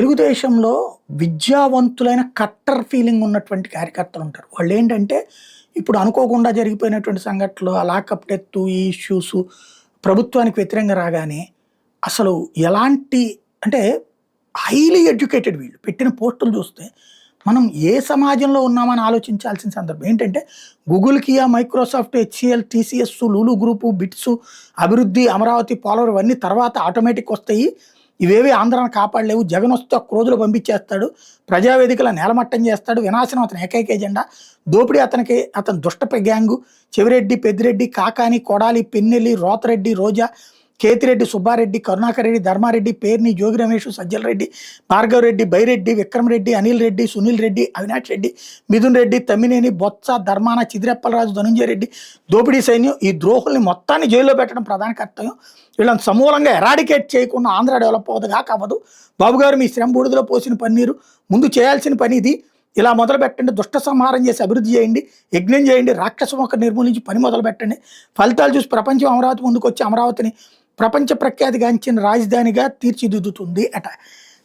తెలుగుదేశంలో విద్యావంతులైన cutter feeling ఉన్నటువంటి కార్యకర్తలు ఉంటారు. వాళ్ళేంటంటే, ఇప్పుడు అనుకోకుండా జరిగిపోయినటువంటి సంఘటనలు, ఆ లాకప్ డెత్తు, ఈ ఇష్యూసు ప్రభుత్వానికి వ్యతిరేకంగా రాగానే అసలు ఎలాంటి అంటే హైలీ ఎడ్యుకేటెడ్ వీళ్ళు. పెట్టిన పోస్టులు చూస్తే మనం ఏ సమాజంలో ఉన్నామని ఆలోచించాల్సిన సందర్భం. ఏంటంటే Google, Kia, Microsoft, HCL, TCS, Lulu group, BITS, అభివృద్ధి, అమరావతి, పోలవరం ఇవన్నీ తర్వాత ఆటోమేటిక్ వస్తాయి. ఇవేవి ఆంధ్రాను కాపాడలేవు. జగన్ వస్తే ఒక్క రోజులో పంపించేస్తాడు. ప్రజావేదికల నేలమట్టం చేస్తాడు. వినాశనం అతని ఏకైక ఎజెండా. దోపిడీ అతని దుష్ట గ్యాంగు. చెవిరెడ్డి, పెద్దిరెడ్డి, కాకాని, కొడాలి, పెన్నెల్లి, రోతరెడ్డి, రోజా, కేతిరెడ్డి, సుబ్బారెడ్డి, కరుణాకర్ రెడ్డి, ధర్మారెడ్డి, పేర్ని, జోగి రమేష్, సజ్జల రెడ్డి, భార్గవ్ రెడ్డి, బైరెడ్డి, విక్రమ్ రెడ్డి, అనిల్ రెడ్డి, సునీల్ రెడ్డి, అవినాష్ రెడ్డి, మిథున్ రెడ్డి, తమ్మినేని, బొత్స, ధర్మాన, చిదిరెప్పలరాజు, ధనుంజయ రెడ్డి, దోపిడీ సైన్యం. ఈ ద్రోహుల్ని మొత్తాన్ని జైల్లో పెట్టడం ప్రధాన కర్తవ్యం. వీళ్ళని సమూలంగా ఎరాడికేట్ చేయకుండా ఆంధ్ర డెవలప్ అవ్వదుగా కావదు. బాబు గారు, మీ శ్రమ బూడిదలో పోసిన పన్నీరు. ముందు చేయాల్సిన పని ఇది. ఇలా మొదలు పెట్టండి. దుష్ట సంహారం చేసి అభివృద్ధి చేయండి, యజ్ఞం చేయండి, రాక్షస మొక్క నిర్మూలించి పని మొదలు పెట్టండి. ఫలితాలు చూసి ప్రపంచం అమరావతి ముందుకు వచ్చి అమరావతిని ప్రపంచ ప్రఖ్యాతిగాంచిన రాజధానిగా తీర్చిదిద్దుతుంది అట.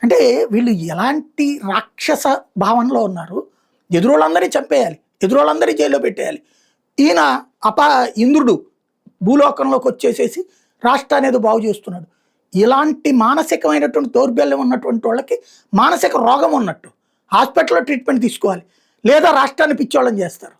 అంటే వీళ్ళు ఎలాంటి రాక్షస భావనలో ఉన్నారు. ఎదురోళ్ళందరినీ చంపేయాలి, ఎదురోళ్ళందరినీ జైల్లో పెట్టేయాలి. ఈయన ఇంద్రుడు భూలోకంలోకి వచ్చేసేసి రాష్ట్రాన్ని ఏదో బాగు చేస్తున్నాడు. ఇలాంటి మానసికమైనటువంటి దౌర్బల్యం ఉన్నటువంటి వాళ్ళకి మానసిక రోగం ఉన్నట్టు హాస్పిటల్లో ట్రీట్మెంట్ తీసుకోవాలి, లేదా రాష్ట్రాన్ని పిచ్చోళ్ళని చేస్తారు.